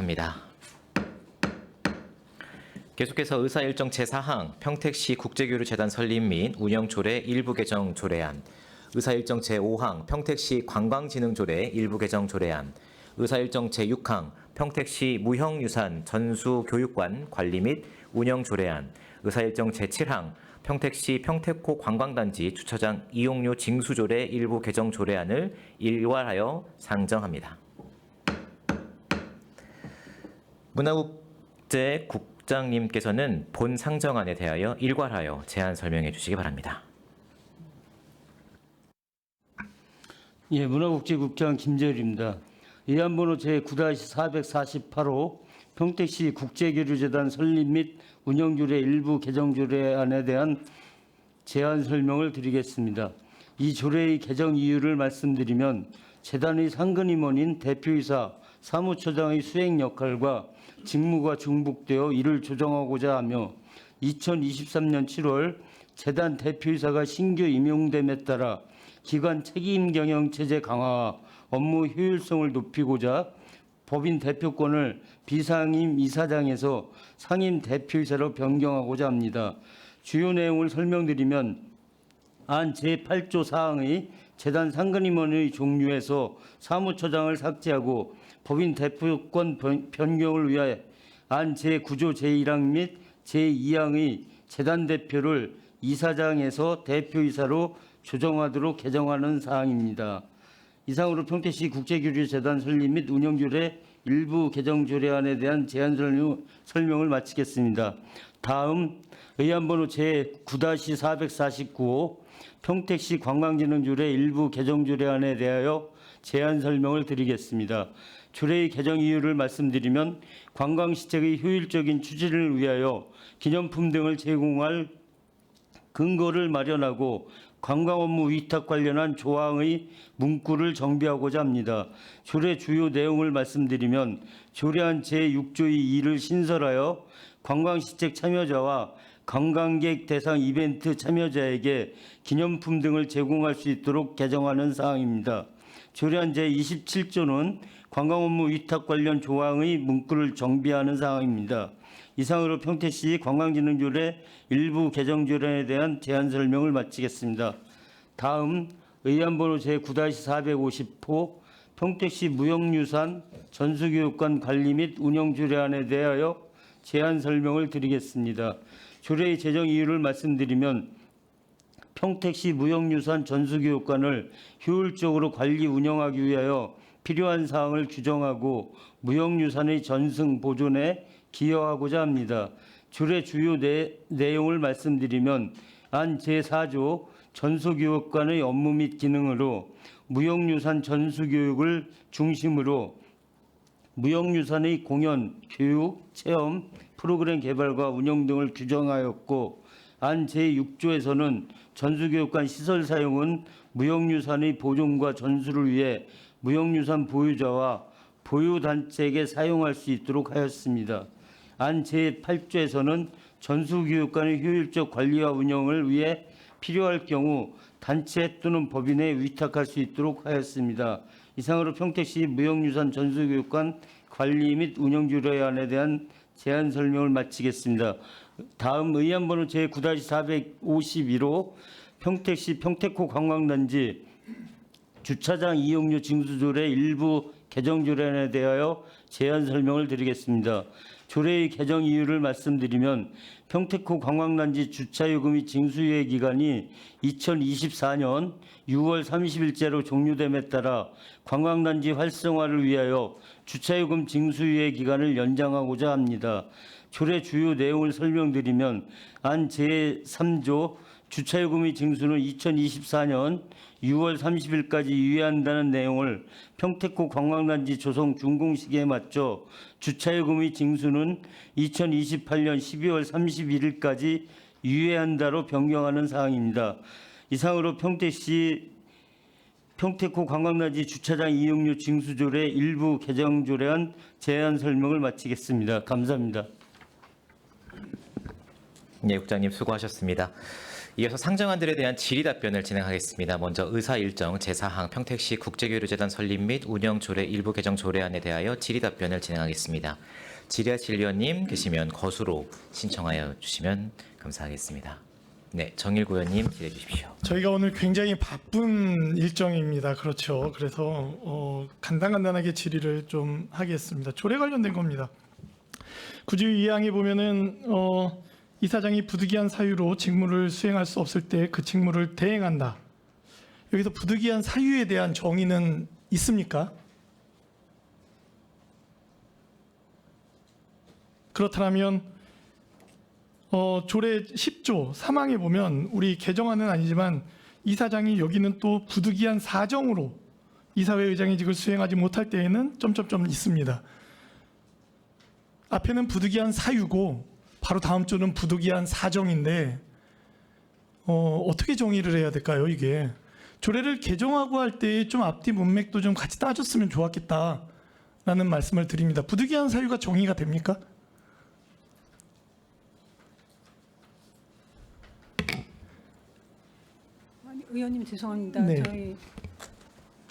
시작합니다. 계속해서 의사일정 제4항 평택시 국제교류재단 설립 및 운영조례 일부 개정 조례안, 의사일정 제5항 평택시 관광진흥조례 일부 개정 조례안, 의사일정 제6항 평택시 무형유산 전수교육관 관리 및 운영 조례안, 의사일정 제7항 평택시 평택호 관광단지 주차장 이용료 징수조례 일부 개정 조례안을 일괄하여 상정합니다. 문화국제 국장님께서는 본 상정안에 대하여 일괄하여 제안 설명해 주시기 바랍니다. 예, 문화국제국장 김재열입니다. 의안번호 제9-448호 평택시 국제교류재단 설립 및 운영조례 일부 개정조례안에 대한 제안 설명을 드리겠습니다. 이 조례의 개정 이유를 말씀드리면 재단의 상근임원인 대표이사, 사무처장의 수행 역할과 직무가 중복되어 이를 조정하고자 하며 2023년 7월 재단 대표이사가 신규 임용됨에 따라 기관 책임 경영 체제 강화와 업무 효율성을 높이고자 법인 대표권을 비상임 이사장에서 상임 대표이사로 변경하고자 합니다. 주요 내용을 설명드리면 안 제8조 사항의 재단 상근임원의 종류에서 사무처장을 삭제하고 법인 대표권 변경을 위해 안 제9조 제1항 및 제2항의 재단 대표를 이사장에서 대표이사로 조정하도록 개정하는 사항입니다. 이상으로 평택시 국제교류재단 설립 및 운영조례 일부 개정조례안에 대한 제안 설명을 마치겠습니다. 다음 의안번호 제9-449호 평택시 관광진흥조례 일부 개정조례안에 대하여 제안 설명을 드리겠습니다. 조례의 개정 이유를 말씀드리면 관광시책의 효율적인 추진을 위하여 기념품 등을 제공할 근거를 마련하고 관광업무 위탁 관련한 조항의 문구를 정비하고자 합니다. 조례 주요 내용을 말씀드리면 조례안 제6조의 2를 신설하여 관광시책 참여자와 관광객 대상 이벤트 참여자에게 기념품 등을 제공할 수 있도록 개정하는 사항입니다. 조례안 제27조는 관광업무 위탁 관련 조항의 문구를 정비하는 사항입니다. 이상으로 평택시 관광진흥조례 일부 개정조례에 대한 제안 설명을 마치겠습니다. 다음 의안번호 제9-450호 평택시 무형유산 전수교육관 관리 및 운영조례안에 대하여 제안 설명을 드리겠습니다. 조례의 제정 이유를 말씀드리면 평택시 무형유산 전수교육관을 효율적으로 관리 운영하기 위하여 필요한 사항을 규정하고 무형유산의 전승 보존에 기여하고자 합니다. 조례 주요 내용을 말씀드리면 안 제4조 전수교육관의 업무 및 기능으로 무형유산 전수교육을 중심으로 무형유산의 공연, 교육, 체험, 프로그램 개발과 운영 등을 규정하였고 안 제6조에서는 전수교육관 시설 사용은 무형유산의 보존과 전수를 위해 무형유산 보유자와 보유단체에게 사용할 수 있도록 하였습니다. 안 제8조에서는 전수교육관의 효율적 관리와 운영을 위해 필요할 경우 단체 또는 법인에 위탁할 수 있도록 하였습니다. 이상으로 평택시 무형유산 전수교육관 관리 및 운영조례안에 대한 제안 설명을 마치겠습니다. 다음 의안번호 제9-451호 평택시 평택호 관광단지 주차장 이용료 징수조례 일부 개정조례안에 대하여 제안 설명을 드리겠습니다. 조례의 개정 이유를 말씀드리면 평택호 관광단지 주차요금이 징수유예 기간이 2024년 6월 30일째로 종료됨에 따라 관광단지 활성화를 위하여 주차요금 징수유예 기간을 연장하고자 합니다. 조례 주요 내용을 설명드리면 안 제3조 주차요금의 징수는 2024년 6월 30일까지 유예한다는 내용을 평택호 관광단지 조성 준공 시기에 맞춰 주차요금의 징수는 2028년 12월 31일까지 유예한다로 변경하는 사항입니다. 이상으로 평택시 평택호 관광단지 주차장 이용료 징수조례 일부 개정조례안 제안 설명을 마치겠습니다. 감사합니다. 네, 국장님 수고하셨습니다. 이어서 상정안들에 대한 질의 답변을 진행하겠습니다. 먼저 의사 일정 제4항 평택시 국제교류재단 설립 및 운영 조례 일부 개정 조례안에 대하여 질의 답변을 진행하겠습니다. 질의하실 의원님 계시면 거수로 신청하여 주시면 감사하겠습니다. 네, 정일구 의원님 질의해 주십시오. 저희가 오늘 굉장히 바쁜 일정입니다. 그렇죠. 그래서 간단하게 질의를 좀 하겠습니다. 조례 관련된 겁니다. 구조 2항에 보면은 이사장이 부득이한 사유로 직무를 수행할 수 없을 때 그 직무를 대행한다. 여기서 부득이한 사유에 대한 정의는 있습니까? 그렇다면 조례 10조 3항에 보면 우리 개정안은 아니지만 이사장이 여기는 또 부득이한 사정으로 이사회 의장의직을 수행하지 못할 때에는 점점점 있습니다. 앞에는 부득이한 사유고 바로 다음 조는 부득이한 사정인데 어떻게 정의를 해야 될까요? 이게 조례를 개정하고 할 때 좀 앞뒤 문맥도 좀 같이 따졌으면 좋았겠다라는 말씀을 드립니다. 부득이한 사유가 정의가 됩니까? 아니, 의원님 죄송합니다. 네. 저희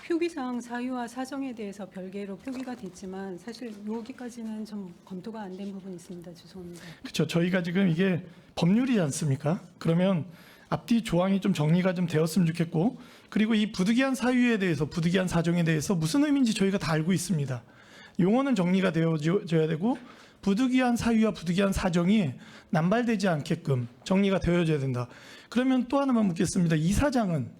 표기상 사유와 사정에 대해서 별개로 표기가 됐지만 사실 여기까지는 좀 검토가 안 된 부분이 있습니다. 죄송합니다. 그렇죠. 저희가 지금 이게 법률이지 않습니까? 그러면 앞뒤 조항이 좀 정리가 좀 되었으면 좋겠고, 그리고 이 부득이한 사유에 대해서, 부득이한 사정에 대해서 무슨 의미인지 저희가 다 알고 있습니다. 용어는 정리가 되어져야 되고, 부득이한 사유와 부득이한 사정이 남발되지 않게끔 정리가 되어져야 된다. 그러면 또 하나만 묻겠습니다. 이사장은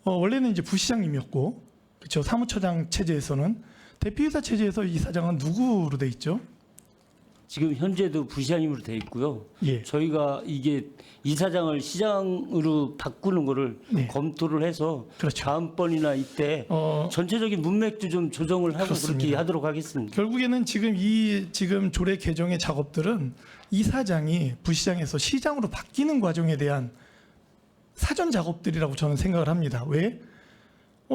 원래는 이제 부시장님이었고, 그렇죠. 사무처장 체제에서는 대표이사 체제에서 이사장은 누구로 돼 있죠? 지금 현재도 부시장님으로 돼 있고요. 예. 저희가 이게 이사장을 시장으로 바꾸는 거를 네. 검토를 해서 그렇죠. 다음번이나 이때 전체적인 문맥도 좀 조정을 하고 그렇습니다. 그렇게 하도록 하겠습니다. 결국에는 지금 조례 개정의 작업들은 이사장이 부시장에서 시장으로 바뀌는 과정에 대한 사전 작업들이라고 저는 생각을 합니다. 왜?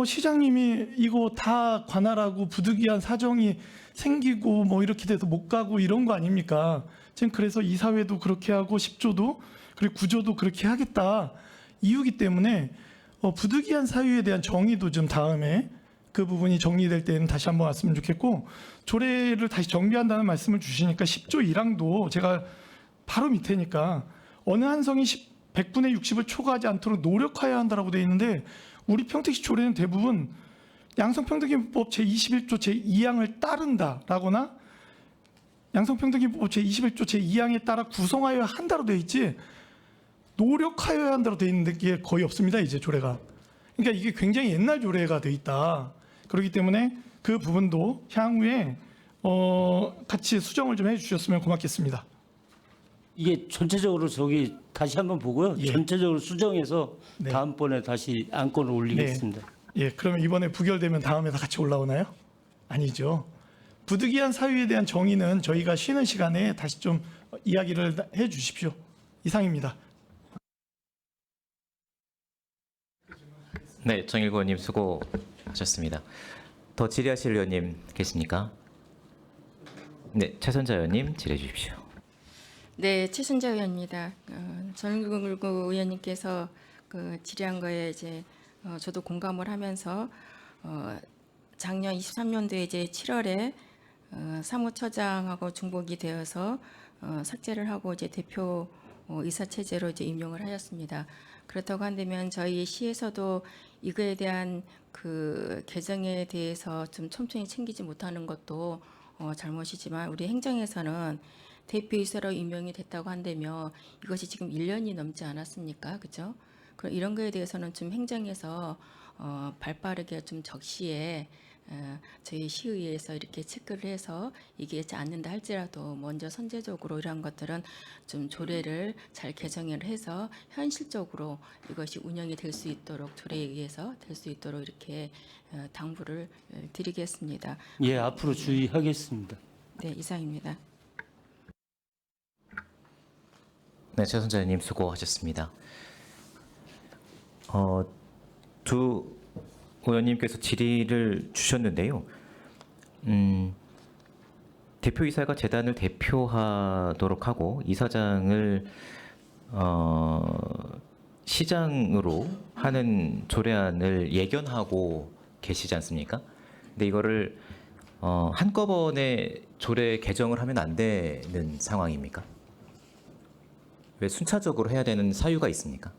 시장님이 이거 다 관할하고 부득이한 사정이 생기고 뭐 이렇게 돼서 못 가고 이런 거 아닙니까? 지금 그래서 이사회도 그렇게 하고 10조도 그리고 9조도 그렇게 하겠다 이유기 때문에 부득이한 사유에 대한 정의도 좀 다음에 그 부분이 정리될 때는 다시 한번 왔으면 좋겠고, 조례를 다시 정비한다는 말씀을 주시니까 10조 1항도 제가 바로 밑에니까 어느 한성이 100분의 60을 초과하지 않도록 노력하여야 한다라고 되어 있는데, 우리 평택시 조례는 대부분 양성평등기본법 제21조 제2항을 따른다라거나 양성평등기본법 제21조 제2항에 따라 구성하여야 한다로 되어 있지 노력하여야 한다로 되어 있는 게 거의 없습니다. 이제 조례가. 그러니까 이게 굉장히 옛날 조례가 되어 있다. 그렇기 때문에 그 부분도 향후에 같이 수정을 좀 해주셨으면 고맙겠습니다. 이게 전체적으로 저기 다시 한번 보고요. 예. 전체적으로 수정해서 네. 다음번에 다시 안건을 올리겠습니다. 예, 그러면 이번에 부결되면 다음에 다 같이 올라오나요? 아니죠. 부득이한 사유에 대한 정의는 저희가 쉬는 시간에 다시 좀 이야기를 해 주십시오. 이상입니다. 네, 정일구 의원님 수고하셨습니다. 더 질의하실 의원님 계십니까? 네, 최선자 의원님 질의해 주십시오. 네, 최순자 의원입니다. 정일구 의원님께서 질의한 거에 이제 저도 공감을 하면서 작년 23년도에 이제 7월에 사무처장하고 중복이 되어서 삭제를 하고 이제 대표 이사 체제로 이제 임용을 하였습니다. 그렇다고 한다면 저희 시에서도 이거에 대한 그 개정에 대해서 좀 촘촘히 챙기지 못하는 것도 잘못이지만, 우리 행정에서는 대표이사로 임명이 됐다고 한다면 이것이 지금 1년이 넘지 않았습니까? 그죠? 그럼 이런 거에 대해서는 좀 행정에서 발빠르게 좀 적시에 저희 시의회에서 이렇게 체크를 해서 이게 않는다 할지라도 먼저 선제적으로 이런 것들은 좀 조례를 잘 개정을 해서 현실적으로 이것이 운영이 될 수 있도록, 조례에 의해서 될 수 있도록 이렇게 당부를 드리겠습니다. 예, 앞으로 주의하겠습니다. 네, 이상입니다. 네, 최선자 의원님 수고하셨습니다. 두 의원님께서 질의를 주셨는데요. 대표이사가 재단을 대표하도록 하고 이사장을 시장으로 하는 조례안을 예견하고 계시지 않습니까? 근데 이거를 한꺼번에 조례 개정을 하면 안 되는 상황입니까? 왜 순차적으로 해야 되는 사유가 있습니까?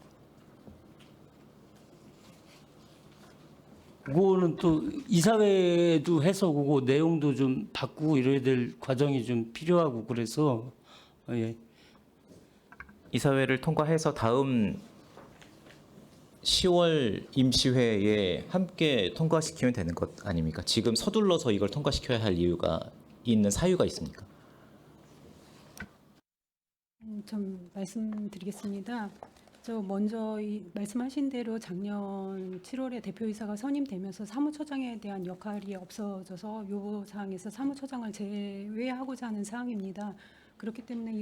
그거는 또 이사회도 해서 그거 내용도 좀 바꾸고 이래야 될 과정이 좀 필요하고 그래서 예. 이사회를 통과해서 다음 10월 임시회에 함께 통과시키면 되는 것 아닙니까? 지금 서둘러서 이걸 통과시켜야 할 이유가 있는 사유가 있습니까? 좀 말씀드리겠습니다. 저 먼저 말씀하신 대로 작년 7월에 대표이사가 선임되면서 사무처장에 대한 역할이 없어져서 요구 사항에서 사무처장을 제외하고자 하는 사항입니다. 그렇기 때문에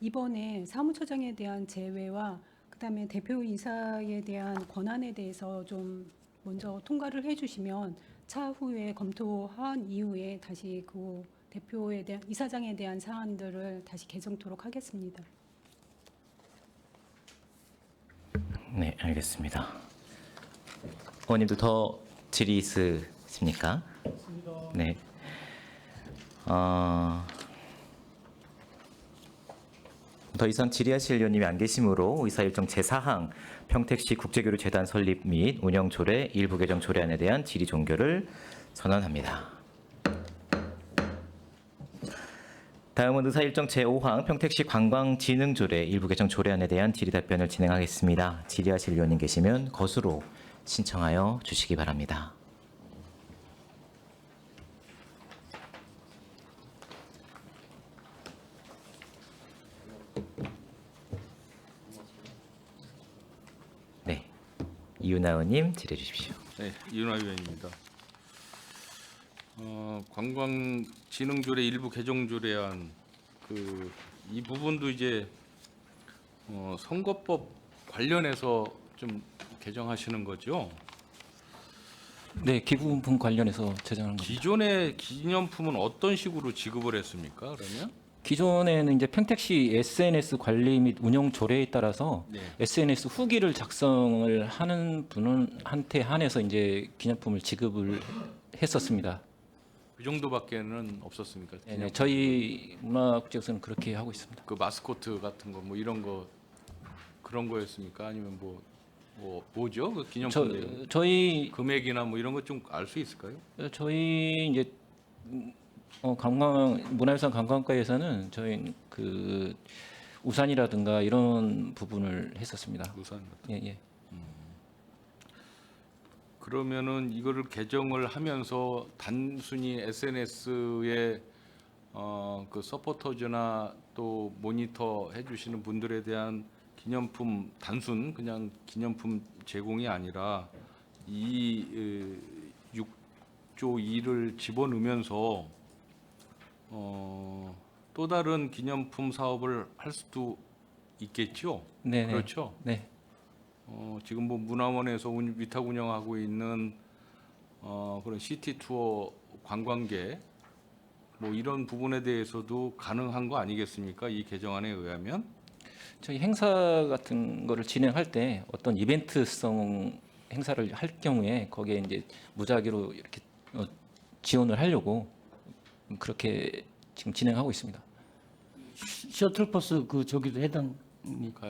이번에 사무처장에 대한 제외와 그다음에 대표이사에 대한 권한에 대해서 좀 먼저 통과를 해주시면 차후에 검토한 이후에 다시 그 대표에 대한 이사장에 대한 사안들을 다시 개정토록 하겠습니다. 네, 알겠습니다. 의원님도 더 질의 있으십니까? 네. 더 이상 질의하실 의원님이 안 계시므로 의사일정 제4항 평택시 국제교류재단 설립 및 운영 조례 일부 개정 조례안에 대한 질의 종결을 선언합니다. 다음은 의사일정 제5항 평택시 관광진흥조례 일부 개정 조례안에 대한 질의 답변을 진행하겠습니다. 질의하실 의원님 계시면 거수로 신청하여 주시기 바랍니다. 네, 이윤아 의원님 질의해 주십시오. 네, 이윤화 의원입니다. 관광진흥조례 일부 개정조례안 이 부분도 이제 선거법 관련해서 좀 개정하시는 거죠? 네, 기부품 관련해서 제정한 겁니다. 기존의 기념품은 어떤 식으로 지급을 했습니까? 그러면? 기존에는 이제 평택시 SNS 관리 및 운영 조례에 따라서 네. SNS 후기를 작성을 하는 분한테 한해서 이제 기념품을 지급을 했었습니다. 그 정도밖에는 없었습니까? 네, 네, 저희 문화국제에서는 그렇게 하고 있습니다. 그 마스코트 같은 거 뭐 이런 거 그런 거였습니까? 아니면 뭐죠? 그 기념품 내용? 저희 금액이나 뭐 이런 것 좀 알 수 있을까요? 이제 문화유산 관광과에서는 저희 그 우산이라든가 이런 부분을 했었습니다. 우산. 예, 예. 그러면은 이거를 개정을 하면서 단순히 SNS에 그 서포터즈나 또 모니터 해주시는 분들에 대한 기념품 단순 그냥 기념품 제공이 아니라 이 6조 2를 집어넣으면서 또 다른 기념품 사업을 할 수도 있겠죠. 네, 네. 그렇죠. 네. 지금 뭐 문화원에서 위탁 운영하고 있는 그런 시티 투어 관광객 뭐 이런 부분에 대해서도 가능한 거 아니겠습니까? 이 개정안에 의하면 저희 행사 같은 거를 진행할 때 어떤 이벤트성 행사를 할 경우에 거기에 이제 무작위로 이렇게 지원을 하려고 그렇게 지금 진행하고 있습니다. 셔틀버스 그 저기도 해당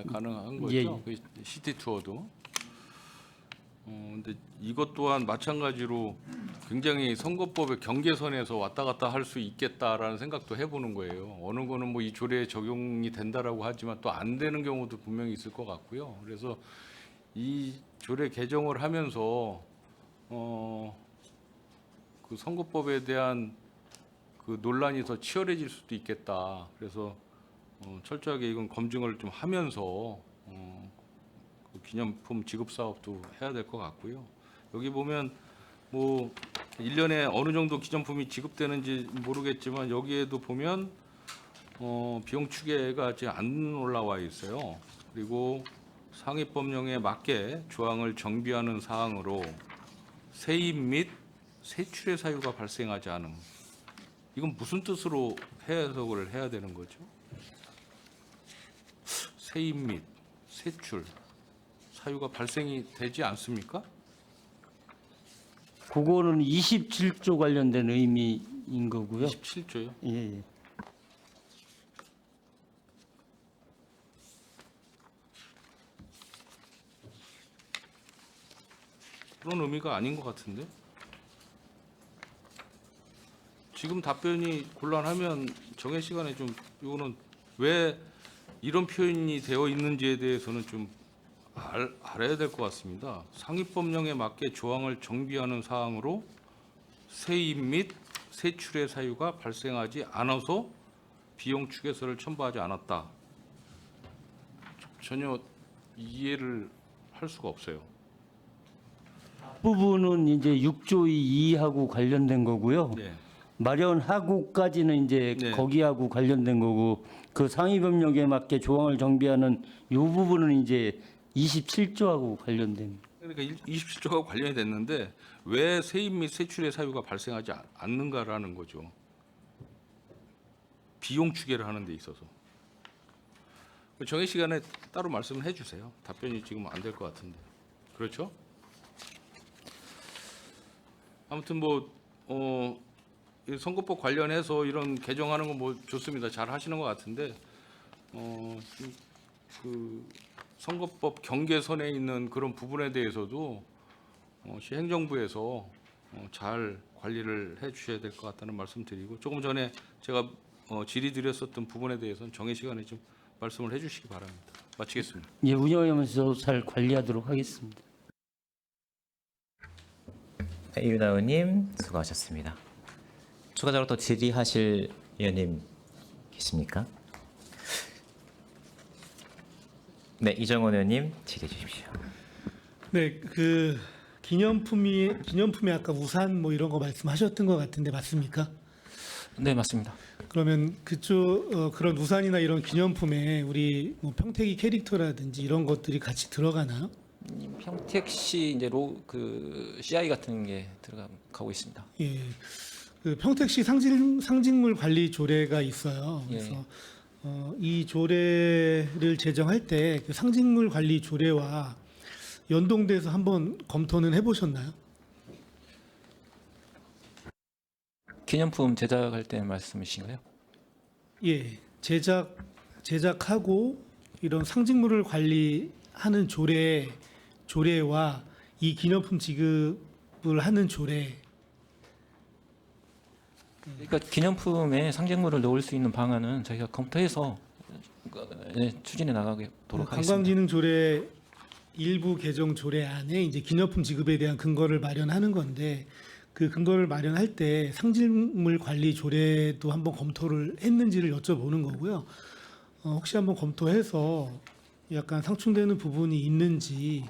가능한 거죠. 예, 예. 그 시티 투어도. 근데 이것 또한 마찬가지로 굉장히 선거법의 경계선에서 왔다 갔다 할 수 있겠다라는 생각도 해보는 거예요. 어느 거는 뭐 이 조례에 적용이 된다라고 하지만 또 안 되는 경우도 분명히 있을 것 같고요. 그래서 이 조례 개정을 하면서 그 선거법에 대한 그 논란이 더 치열해질 수도 있겠다. 그래서 철저하게 이건 검증을 좀 하면서 그 기념품 지급 사업도 해야 될 것 같고요. 여기 보면 뭐 1년에 어느 정도 기념품이 지급되는지 모르겠지만 여기에도 보면 비용 추계가 아직 안 올라와 있어요. 그리고 상위법령에 맞게 조항을 정비하는 사항으로 세입 및 세출의 사유가 발생하지 않음. 이건 무슨 뜻으로 해석을 해야 되는 거죠? 세입 및 세출. 사유가 발생이 되지 않습니까? 그거는 27조 관련된 의미인 거고요. 27조요. 예, 예. 그런 의미가 아닌 것 같은데. 지금 답변이 곤란하면 정해 시간에 좀 이거는 왜 이런 표현이 되어 있는지에 대해서는 좀 알아야 될 것 같습니다. 상위법령에 맞게 조항을 정비하는 사항으로 세입 및 세출의 사유가 발생하지 않아서 비용 추계서를 첨부하지 않았다. 전혀 이해를 할 수가 없어요. 부분은 이제 6조 2하고 관련된 거고요. 네. 마련하고까지는 이제 네. 거기하고 관련된 거고 그 상위법령에 맞게 조항을 정비하는 이 부분은 이제 27조하고 관련된. 그러니까 27조가 관련이 됐는데 왜 세입 및 세출의 사유가 발생하지 않는가라는 거죠. 비용 추계를 하는 데 있어서. 정해 시간에 따로 말씀을 해주세요. 답변이 지금 안 될 것 같은데. 그렇죠? 아무튼 이 선거법 관련해서 이런 개정하는 건 뭐 좋습니다. 잘 하시는 것 같은데 그 선거법 경계선에 있는 그런 부분에 대해서도 시 행정부에서 잘 관리를 해주셔야 될 것 같다는 말씀드리고 조금 전에 제가 질의드렸었던 부분에 대해서는 정해 시간에 좀 말씀을 해주시기 바랍니다. 마치겠습니다. 예, 운영하면서 잘 관리하도록 하겠습니다. 네, 이윤아 의원님 수고하셨습니다. 추가적으로 더 질의하실 의원님 계십니까? 네, 이정원 의원님 질의해 주십시오. 네, 그 기념품이 아까 우산 뭐 이런 거 말씀하셨던 것 같은데 맞습니까? 네, 맞습니다. 그러면 그쪽 그런 우산이나 이런 기념품에 우리 뭐 평택이 캐릭터라든지 이런 것들이 같이 들어가나요? 평택시 이제 그 CI 같은 게 들어가고 있습니다. 예, 그 평택시 상징물 관리 조례가 있어요. 예. 그래서 이 조례를 제정할 때 그 상징물 관리 조례와 연동돼서 한번 검토는 해보셨나요? 기념품 제작할 때 말씀이신가요? 예, 제작하고 이런 상징물을 관리하는 조례와 이 기념품 지급을 하는 조례. 그러니까 기념품에 상징물을 넣을 수 있는 방안은 저희가 검토해서 추진해 나가도록 하겠습니다. 관광진흥 조례 일부 개정 조례 안에 이제 기념품 지급에 대한 근거를 마련하는 건데 그 근거를 마련할 때 상징물 관리 조례도 한번 검토를 했는지를 여쭤보는 거고요. 혹시 한번 검토해서 약간 상충되는 부분이 있는지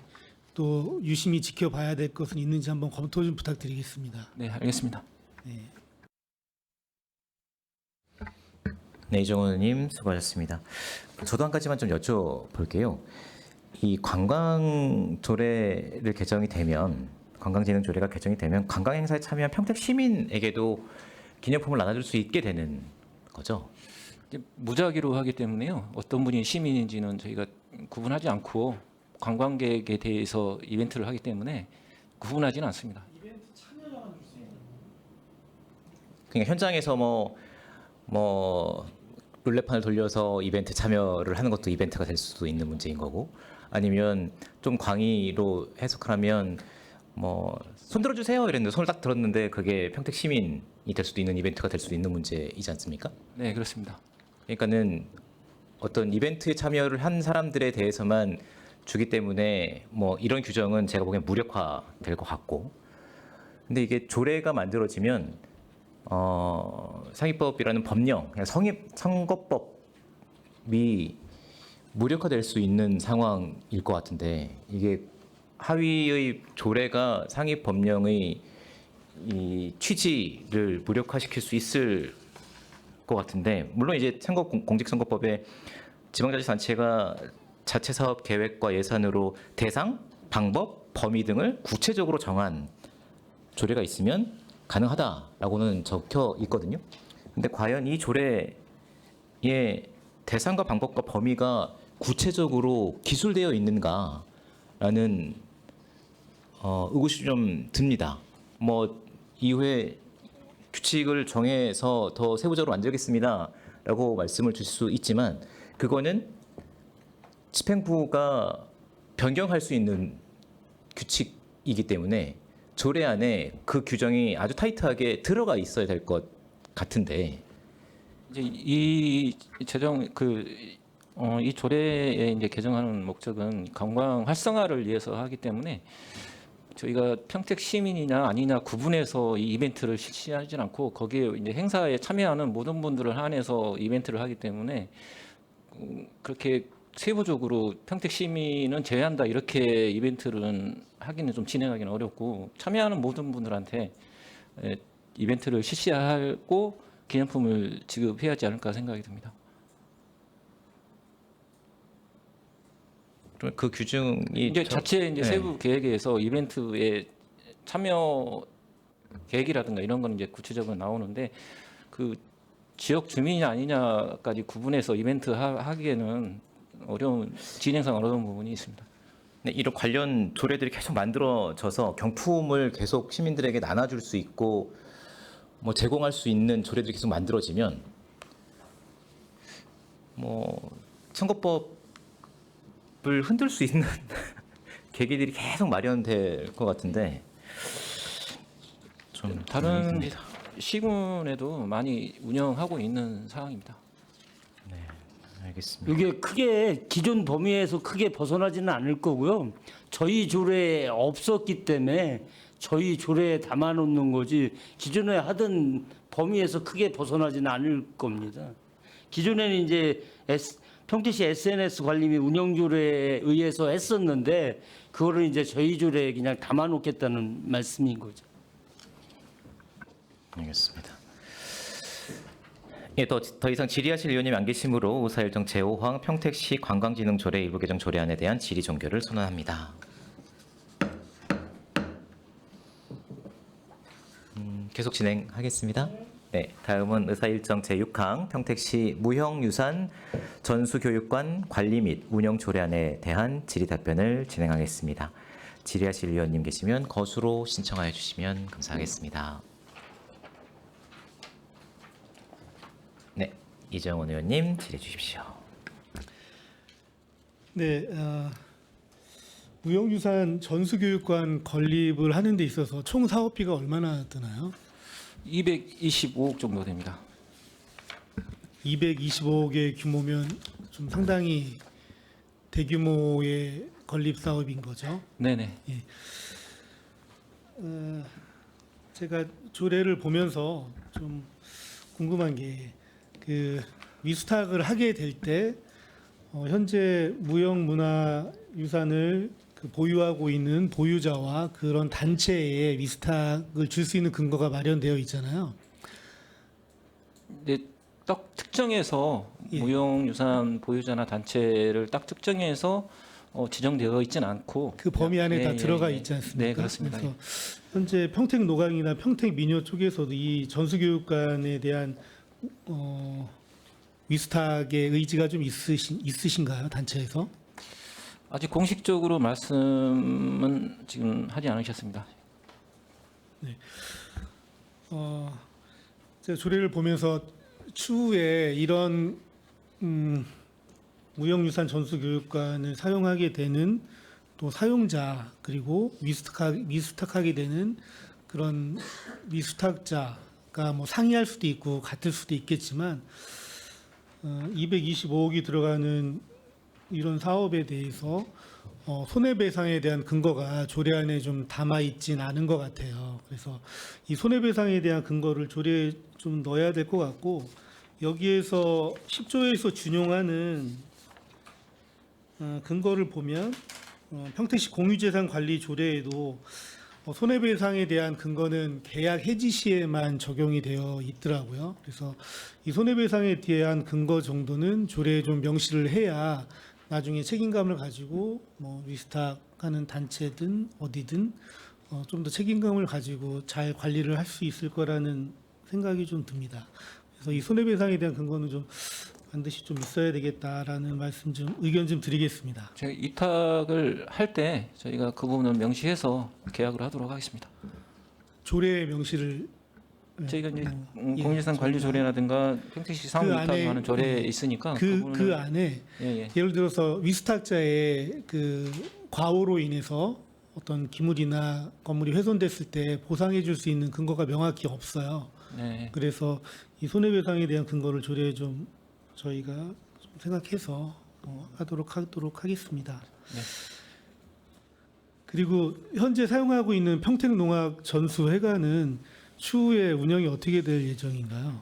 또 유심히 지켜봐야 될 것은 있는지 한번 검토 좀 부탁드리겠습니다. 네, 알겠습니다. 네. 네, 이정원 의원님 수고하셨습니다. 저도 한 가지만 좀 여쭤볼게요. 이 관광조례를 개정이 되면 관광진흥조례가 개정이 되면 관광 행사에 참여한 평택 시민에게도 기념품을 나눠줄 수 있게 되는 거죠. 이제 무작위로 하기 때문에요. 어떤 분이 시민인지는 저희가 구분하지 않고 관광객에 대해서 이벤트를 하기 때문에 구분하지는 않습니다. 그러니까 현장에서 뭐 룰렛판을 돌려서 이벤트 참여를 하는 것도 이벤트가 될 수도 있는 문제인 거고, 아니면 좀 광의로 해석하면 뭐 손 들어주세요 이랬는데 손을 딱 들었는데 그게 평택 시민이 될 수도 있는 이벤트가 될 수도 있는 문제이지 않습니까? 네, 그렇습니다. 그러니까는 어떤 이벤트에 참여를 한 사람들에 대해서만 주기 때문에 뭐 이런 규정은 제가 보기엔 무력화될 것 같고, 근데 이게 조례가 만들어지면 상위법이라는 법령, 그냥 선거법이 무력화될 수 있는 상황일 것 같은데, 이게 하위의 조례가 상위 법령의 이 취지를 무력화시킬 수 있을 것 같은데, 물론 이제 공직선거법에 지방자치단체가 자체 사업 계획과 예산으로 대상, 방법, 범위 등을 구체적으로 정한 조례가 있으면 가능하다라고는 적혀 있거든요. 근데 과연 이 조례의 대상과 방법과 범위가 구체적으로 기술되어 있는가, 라는 의구심이 좀 듭니다. 뭐 이후에 규칙을 정해서 더 세부적으로 만들겠습니다라고 말씀을 주실 수 있지만 그거는 집행부가 변경할 수 있는 규칙이기 때문에 조례 안에 그 규정이 아주 타이트하게 들어가 있어야 될 것 같은데 이제 이 제정 이 조례에 이제 개정하는 목적은 관광 활성화를 위해서 하기 때문에 저희가 평택 시민이냐 아니냐 구분해서 이 이벤트를 실시하지는 않고 거기에 이제 행사에 참여하는 모든 분들을 한해서 이벤트를 하기 때문에 그렇게 세부적으로 평택 시민은 제외한다 이렇게 이벤트를 하기는 좀 진행하기는 어렵고 참여하는 모든 분들한테 이벤트를 실시하고 기념품을 지급해야 하지 않을까 생각이 듭니다. 그럼 그 규정이 이제 자체 이제 네. 세부 계획에서 이벤트에 참여 계획이라든가 이런 건 이제 구체적으로 나오는데 그 지역 주민이냐 아니냐까지 구분해서 이벤트 하기에는 진행상 어려운 부분이 있습니다. 네, 이런 관련 조례들이 계속 만들어져서 경품을 계속 시민들에게 나눠줄 수 있고 뭐 제공할 수 있는 조례들이 계속 만들어지면 뭐 선거법을 흔들 수 있는 계기들이 계속 마련될 것 같은데 좀 다른 시군에도 많이 운영하고 있는 상황입니다. 알겠습니다. 이게 크게 기존 범위에서 크게 벗어나지는 않을 거고요. 저희 조례에 없었기 때문에 저희 조례에 담아놓는 거지 기존에 하던 범위에서 크게 벗어나지는 않을 겁니다. 기존에는 이제 평택시 SNS 관리 및 운영 조례에 의해서 했었는데 그거를 이제 저희 조례에 그냥 담아놓겠다는 말씀인 거죠. 알겠습니다. 예, 더 이상 질의하실 의원님 안 계시므로 의사일정 제5항 평택시 관광진흥조례 일부 개정 조례안에 대한 질의 종결을 선언합니다. 계속 진행하겠습니다. 네, 다음은 의사일정 제6항 평택시 무형유산 전수교육관 관리 및 운영 조례안에 대한 질의 답변을 진행하겠습니다. 질의하실 의원님 계시면 거수로 신청하여 주시면 감사하겠습니다. 네, 이정원 의원님 질의해 주십시오. 네, 무형유산 전수교육관 건립을 하는 데 있어서 총 사업비가 얼마나 드나요? 225억 정도 됩니다. 225억의 규모면 좀 상당히 대규모의 건립 사업인 거죠. 네네. 제가 조례를 보면서 좀 궁금한 게 그 위수탁을 하게 될 때 현재 무형문화유산을 보유하고 있는 보유자와 그런 단체에 위수탁을 줄 수 있는 근거가 마련되어 있잖아요. 근데 딱 특정해서 예. 무형유산 보유자나 단체를 딱 특정해서 지정되어 있지는 않고 그 범위 안에 예, 다 예, 들어가 예. 있지 않습니까? 네, 그렇습니다. 그래서 현재 평택 노강이나 평택 민요 쪽에서도 이 전수교육관에 대한 위수탁의 의지가 좀 있으신가요? 단체에서? 아직 공식적으로 말씀은 지금 하지 않으셨습니다. 제가 조례를 보면서 추후에 이런 무형유산 전수교육관을 사용하게 되는 또 사용자 그리고 위수탁하게 되는 그런 위수탁자가 뭐 상이할 수도 있고 같을 수도 있겠지만 225억이 들어가는 이런 사업에 대해서 손해배상에 대한 근거가 조례안에 좀 담아 있진 않은 것 같아요. 그래서 이 손해배상에 대한 근거를 조례에 좀 넣어야 될 것 같고 여기에서 10조에서 준용하는 근거를 보면 평택시 공유재산 관리 조례에도 손해배상에 대한 근거는 계약 해지 시에만 적용이 되어 있더라고요. 그래서 이 손해배상에 대한 근거 정도는 조례에 좀 명시를 해야 나중에 책임감을 가지고 뭐 위스탁하는 단체든 어디든 좀 더 책임감을 가지고 잘 관리를 할 수 있을 거라는 생각이 좀 듭니다. 그래서 이 손해배상에 대한 근거는 좀 반드시 좀 있어야 되겠다라는 말씀 좀 의견 좀 드리겠습니다. 저희 위탁을 할 때 저희가 그 부분은 명시해서 계약을 하도록 하겠습니다. 조례 명시를 저희가 이제 예, 공유산 관리 조례라든가 평택시 사무 그 위탁 안에 하는 조례에 있으니까 그 부분은- 안에 예, 예. 예를 들어서 위탁자의 그 과오로 인해서 어떤 기물이나 건물이 훼손됐을 때 보상해 줄 수 있는 근거가 명확히 없어요. 네. 그래서 이 손해배상에 대한 근거를 조례에 좀 저희가 좀 생각해서 하도록 하겠습니다. 네. 그리고 현재 사용하고 있는 평택농악 전수회관은 추후에 운영이 어떻게 될 예정인가요?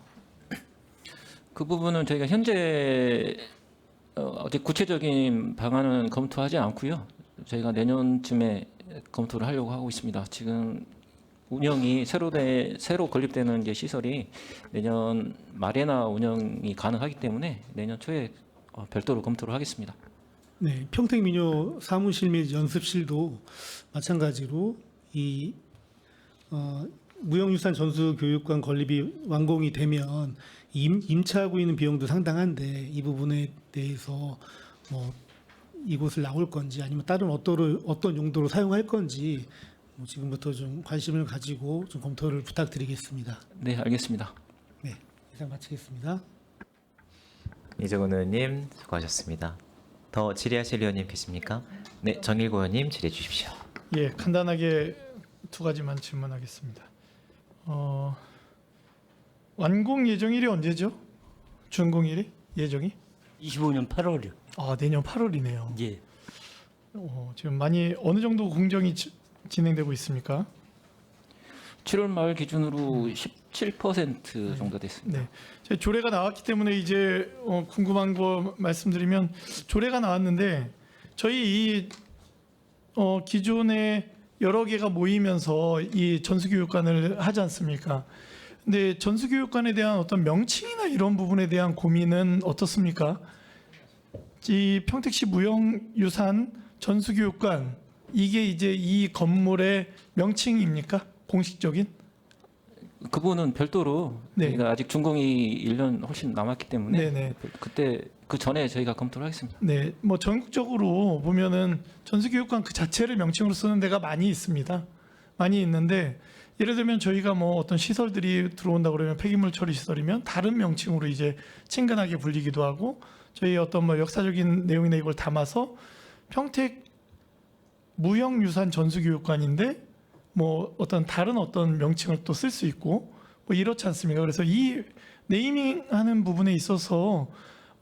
그 부분은 저희가 현재 어디 구체적인 방안은 검토하지 않고요. 저희가 내년쯤에 검토를 하려고 하고 있습니다. 지금 운영이 새로 건립되는 이제 시설이 내년 말에나 운영이 가능하기 때문에 내년 초에 별도로 검토를 하겠습니다. 네, 평택민요 사무실 및 연습실도 마찬가지로 이 무형유산 전수교육관 건립이 완공이 되면 임차하고 있는 비용도 상당한데 이 부분에 대해서 뭐 이곳을 나올 건지 아니면 다른 어떤 용도로 사용할 건지 지금부터 좀 관심을 가지고 좀 검토를 부탁드리겠습니다. 네, 알겠습니다. 네, 이상 마치겠습니다. 이정은 의원님 수고하셨습니다. 더 질의하실 의원님 계십니까? 네, 정일고 의원님 질의해 주십시오. 예, 간단하게 두 가지만 질문하겠습니다. 완공 예정일이 언제죠? 준공일이 예정이? 25년 8월이요. 아, 내년 8월이네요. 예. 지금 많이 어느 정도 공정이 진행되고 있습니까? 7월 말 기준으로 17% 정도 됐습니다. 네, 저희 조례가 나왔기 때문에 이제 궁금한 거 말씀드리면 조례가 나왔는데 저희 이 기존에 여러 개가 모이면서 이 전수교육관을 하지 않습니까? 근데 전수교육관에 대한 어떤 명칭이나 이런 부분에 대한 고민은 어떻습니까? 이 평택시 무형유산 전수교육관 이게 이제 이 건물의 명칭입니까? 공식적인? 그 부분은 별도로 네. 저희가 아직 준공이 1년 훨씬 남았기 때문에 네네. 그때 그 전에 저희가 검토를 하겠습니다. 네, 뭐 전국적으로 보면은 전수교육관 그 자체를 명칭으로 쓰는 데가 많이 있습니다. 많이 있는데 예를 들면 저희가 뭐 어떤 시설들이 들어온다 그러면 폐기물 처리 시설이면 다른 명칭으로 이제 친근하게 불리기도 하고 저희 어떤 뭐 역사적인 내용이나 이걸 담아서 평택 무형유산 전수교육관인데 뭐 어떤 다른 어떤 명칭을 또 쓸 수 있고 뭐 이렇지 않습니까? 그래서 이 네이밍하는 부분에 있어서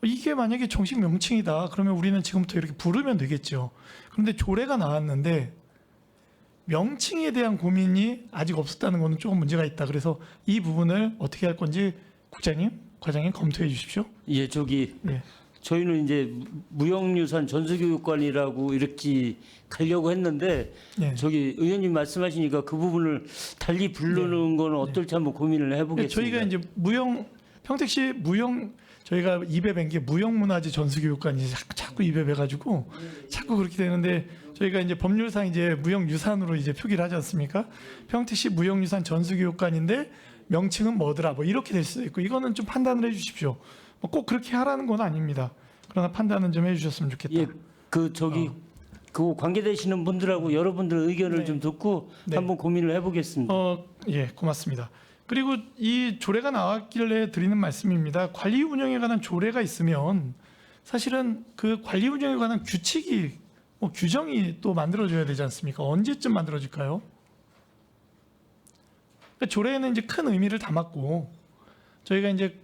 이게 만약에 정식 명칭이다 그러면 우리는 지금부터 이렇게 부르면 되겠죠. 그런데 조례가 나왔는데 명칭에 대한 고민이 아직 없었다는 것은 조금 문제가 있다. 그래서 이 부분을 어떻게 할 건지 국장님, 과장님 검토해 주십시오. 예, 저기 예. 저희는 이제 무형유산 전수교육관이라고 이렇게 가려고 했는데 예. 저기 의원님 말씀하시니까 그 부분을 달리 부르는 거는 어떨지 한번 고민을 해보겠습니다. 저희가 이제 평택시 저희가 입에 뵌 게 무형문화재 전수교육관이 자꾸 입에 뵈가지고 자꾸 그렇게 되는데 저희가 이제 법률상 이제 무형유산으로 이제 표기를 하지 않습니까? 평택시 무형유산 전수교육관인데 명칭은 뭐더라 뭐 이렇게 될 수도 있고 이거는 좀 판단을 해주십시오. 뭐 꼭 그렇게 하라는 건 아닙니다. 그러나 판단은 좀 해주셨으면 좋겠다. 예, 그 저기 그 관계되시는 분들하고 여러분들 의견을 네. 좀 듣고 네. 한번 고민을 해보겠습니다. 예, 고맙습니다. 그리고 이 조례가 나왔길래 드리는 말씀입니다. 관리 운영에 관한 조례가 있으면 사실은 그 관리 운영에 관한 규칙이 뭐 규정이 또 만들어져야 되지 않습니까? 언제쯤 만들어질까요? 그러니까 조례에는 이제 큰 의미를 담았고 저희가 이제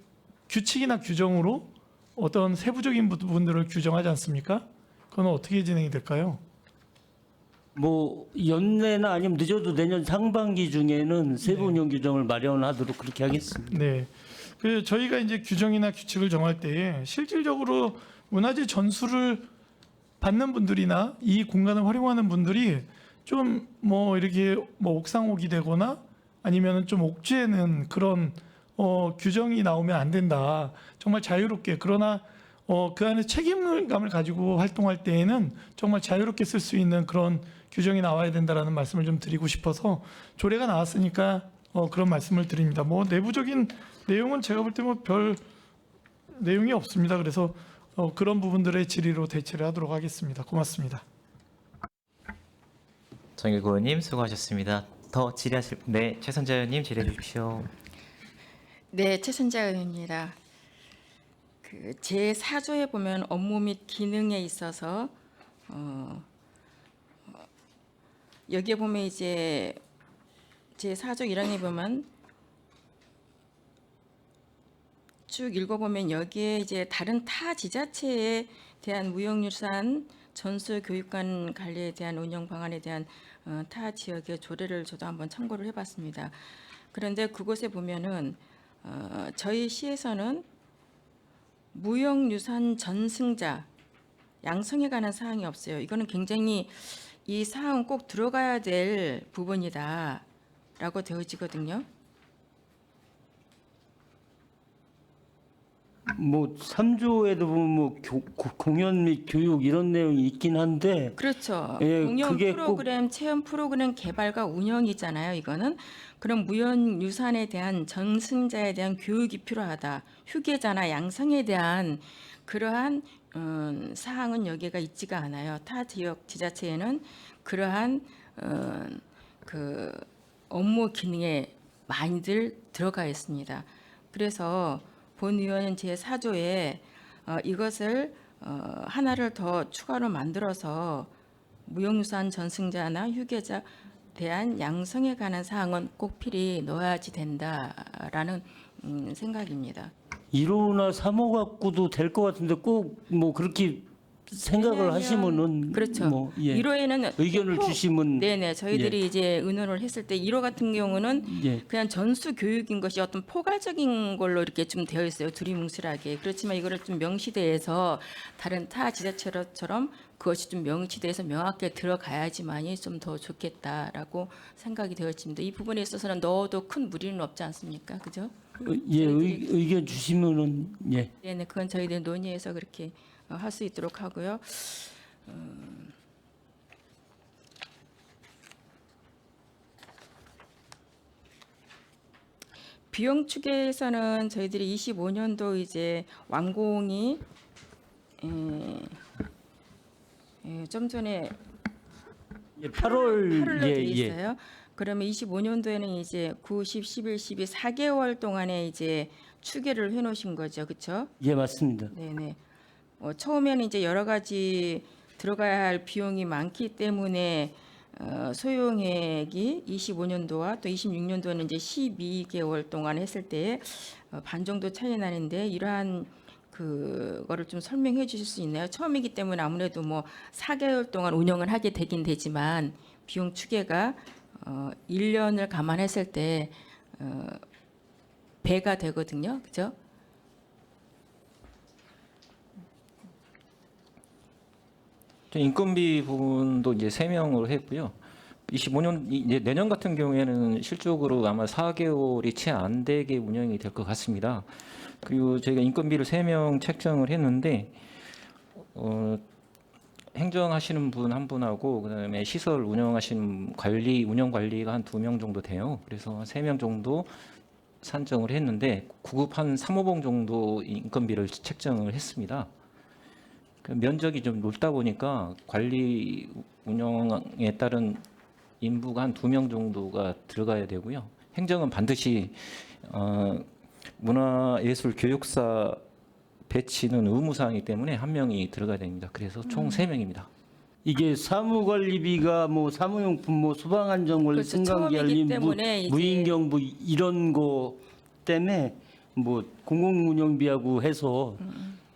규칙이나 규정으로 어떤 세부적인 부분들을 규정하지 않습니까? 그건 어떻게 진행이 될까요? 뭐 연내나 아니면 늦어도 내년 상반기 중에는 세부 운영 규정을 마련하도록 그렇게 하겠습니다. 네. 그 저희가 이제 규정이나 규칙을 정할 때에 실질적으로 문화재 전수를 받는 분들이나 이 공간을 활용하는 분들이 좀 뭐 이렇게 뭐 옥상옥이 되거나 아니면은 좀 옥죄는 그런 규정이 나오면 안 된다. 정말 자유롭게 그러나 그 안에 책임감을 가지고 활동할 때에는 정말 자유롭게 쓸 수 있는 그런 규정이 나와야 된다라는 말씀을 좀 드리고 싶어서 조례가 나왔으니까 그런 말씀을 드립니다. 뭐 내부적인 내용은 제가 볼 때 뭐 별 내용이 없습니다. 그래서 그런 부분들의 질의로 대체를 하도록 하겠습니다. 고맙습니다. 정일구 의원님 수고하셨습니다. 더 질의하실 네 최선재 의원님 질의해 주십시오. 네, 최선재 의원입니다. 그 제4조에 보면 업무 및 기능에 있어서 여기에 보면 이제 제4조 1항에 보면 쭉 읽어보면 여기에 이제 다른 타 지자체에 대한 무형유산 전수 교육관 관리에 대한 운영 방안에 대한 타 지역의 조례를 저도 한번 참고를 해봤습니다. 그런데 그곳에 보면은 저희 시에서는 무형유산 전승자 양성에 관한 사항이 없어요. 이거는 굉장히 이 사항은 꼭 들어가야 될 부분이다라고 되어지거든요. 뭐 3조에도 보면 뭐 공연 및 교육 이런 내용이 있긴 한데 그렇죠. 예, 공연 그게 프로그램, 체험 프로그램 개발과 운영이잖아요. 이거는 그럼 무형유산에 대한 전승자에 대한 교육이 필요하다. 휴게자나 양성에 대한 그러한 사항은 여기가 있지가 않아요. 타 지역 지자체에는 그러한 그 업무 기능에 많이들 들어가 있습니다. 그래서 본 의원은 제4조에 이것을 하나를 더 추가로 만들어서 무형유산 전승자나 휴게자 대한 양성에 관한 사항은 꼭 필히 넣어야지 된다라는 생각입니다. 1호나 3호 갖고도 될 것 같은데 꼭 뭐 그렇게 생각을 왜냐하면 하시면은 그렇죠. 뭐 예. 1호에는 의견을 주시면 네네 저희들이 이제 의논을 했을 때 1호 같은 경우는 예. 그냥 전수 교육인 것이 어떤 포괄적인 걸로 이렇게 좀 되어 있어요. 두리뭉실하게. 그렇지만 이거를 좀 명시돼서 다른 타 지자체처럼 그것이 좀 명시돼서 명확하게 들어가야지만이 좀 더 좋겠다라고 생각이 되어 있습니다. 이 부분에 있어서는 넣어도 큰 무리는 없지 않습니까? 그죠? 예, 의견 주시면은 예. 네네 그건 저희들 논의해서 그렇게 할 수 있도록 하고요. 비용 축에서는 저희들이 25년도 이제 완공이 좀 전에 예, 8월 8월로 예, 돼 예. 있어요. 그러면 25년도에는 이제 9, 10, 11, 12, 4개월 동안에 이제 추계를 해놓으신 거죠, 그렇죠? 예, 맞습니다. 네네. 처음에는 이제 여러 가지 들어가야 할 비용이 많기 때문에 소요액이 25년도와 또 26년도에는 이제 12개월 동안 했을 때 반 정도 차이 나는데 이러한 그거를 좀 설명해 주실 수 있나요? 처음이기 때문에 아무래도 뭐 4개월 동안 운영을 하게 되긴 되지만 비용 추계가 1년을 감안했을 때 배가 되거든요. 그죠? 인건비 부분도 이제 3명으로 했고요. 25년 이제 내년 같은 경우에는 실적으로 아마 4개월이 채 안 되게 운영이 될 것 같습니다. 그리고 저희가 인건비를 3명 책정을 했는데 행정하시는 분 한 분하고 그다음에 시설 운영하시는 운영 관리가 한 2명 정도 돼요. 그래서 3명 정도 산정을 했는데 구급 한 3호봉 정도 인건비를 책정을 했습니다. 그 면적이 좀 넓다 보니까 관리 운영에 따른 인부가 한 2명 정도가 들어가야 되고요. 행정은 반드시 문화예술 교육사 배치는 의무사항이기 때문에 1명이 들어가야 됩니다. 그래서 총 3명입니다. 이게 사무관리비가 뭐 사무용품 뭐 소방안전관리 그렇죠. 승강기 처음이기 알림 때문에 이제 무인경부 이런 거 때문에 뭐 공공운영비하고 해서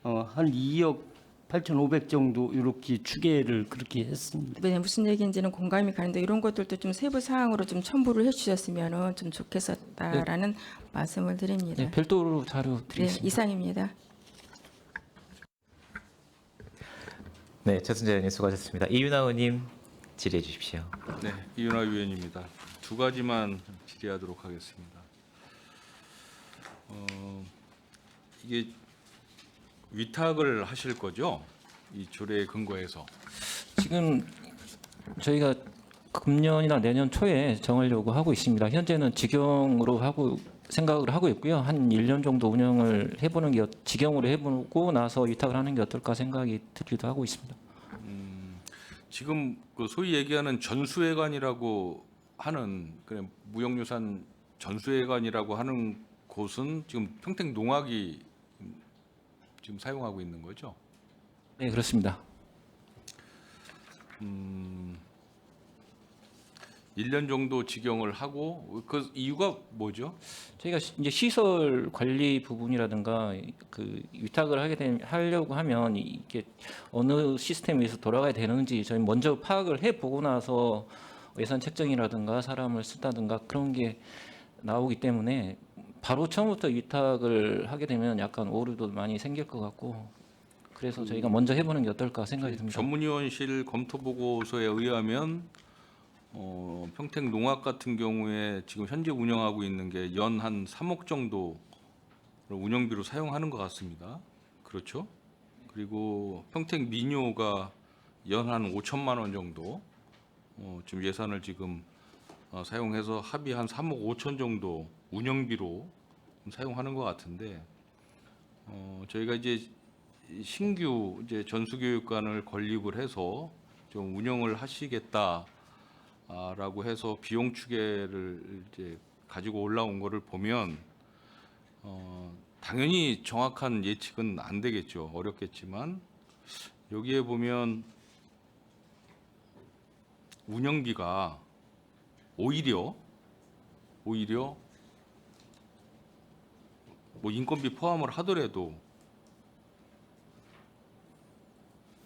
한 2억 8,500 정도 이렇게 추계를 그렇게 했습니다. 네, 무슨 얘기인지는 공감이 가는데 이런 것들도 좀 세부 사항으로 좀 첨부를 해주셨으면 좀 좋겠었다라는 말씀을 드립니다. 네, 별도로 자료 네, 드리겠습니다. 이상입니다. 네 최선재 의원님 수고하셨습니다. 이윤아 의원님 질의해 주십시오. 네, 이윤아 위원입니다. 2가지만 질의하도록 하겠습니다. 이게 위탁을 하실 거죠? 이 조례에 근거해서. 지금 저희가 금년이나 내년 초에 정하려고 하고 있습니다. 현재는 직영으로 하고 생각을 하고 있고요. 한 1년 정도 운영을 해보는 게 직영으로 해보고 나서 위탁을 하는 게 어떨까 생각이 들기도 하고 있습니다. 지금 그 소위 얘기하는 전수회관이라고 하는 그래 무형유산 전수회관이라고 하는 곳은 지금 평택농악이 지금 사용하고 있는 거죠? 네, 그렇습니다. 1년 정도 직영을 하고 그 이유가 뭐죠? 저희가 이제 시설 관리 부분이라든가 그 위탁을 하려고 하면 이게 어느 시스템에서 돌아가야 되는지 저희 먼저 파악을 해 보고 나서 예산 책정이라든가 사람을 쓴다든가 그런 게 나오기 때문에 바로 처음부터 위탁을 하게 되면 약간 오류도 많이 생길 것 같고 그래서 저희가 먼저 해보는 게 어떨까 생각이 듭니다. 전문위원실 검토 보고서에 의하면 평택농악 같은 경우에 지금 현재 운영하고 있는 게 연 한 3억 정도 운영비로 사용하는 것 같습니다. 그렇죠? 그리고 평택민요가 연 한 5천만 원 정도 지금 예산을 지금 사용해서 합의 한 3억 5천 정도 운영비로 사용하는 것 같은데 저희가 이제 신규 이제 전수교육관을 건립을 해서 좀 운영을 하시겠다라고 해서 비용 추계를 이제 가지고 올라온 거를 보면 당연히 정확한 예측은 안 되겠죠. 어렵겠지만 여기에 보면 운영비가 오히려 뭐 인건비 포함을 하더라도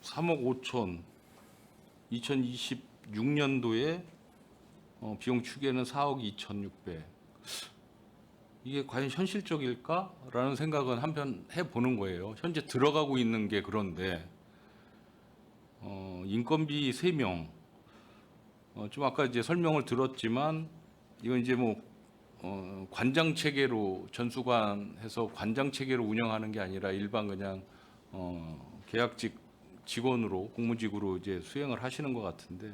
3억 5천 2026년도에 비용 추계는 4억 2,600 이게 과연 현실적일까라는 생각은 한편 해보는 거예요. 현재 들어가고 있는 게 그런데 인건비 3명 좀 아까 이제 설명을 들었지만 이건 이제 뭐 관장 체계로 전수관해서 관장 체계로 운영하는 게 아니라 일반 그냥 계약직 직원으로 공무직으로 이제 수행을 하시는 것 같은데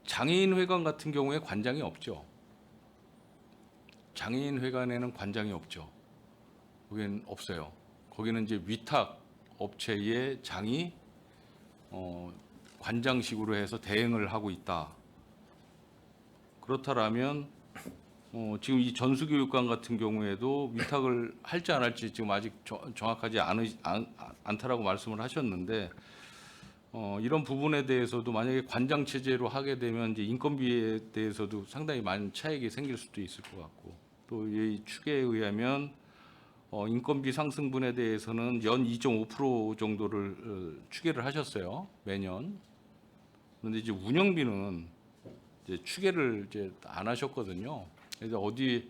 장애인회관 같은 경우에 관장이 없죠. 장애인회관에는 관장이 없죠. 거기는 없어요. 거기는 이제 위탁 업체의 장이 관장식으로 해서 대행을 하고 있다. 그렇다라면 지금 이 전수교육관 같은 경우에도 위탁을 할지 안 할지 지금 아직 정확하지 않다라고 말씀을 하셨는데 이런 부분에 대해서도 만약에 관장 체제로 하게 되면 이제 인건비에 대해서도 상당히 많은 차익이 생길 수도 있을 것 같고 또 이 추계에 의하면 인건비 상승분에 대해서는 연 2.5% 정도를 추계를 하셨어요 매년. 그런데 이제 운영비는 이제 추계를 이제 안 하셨거든요. 그래서 어디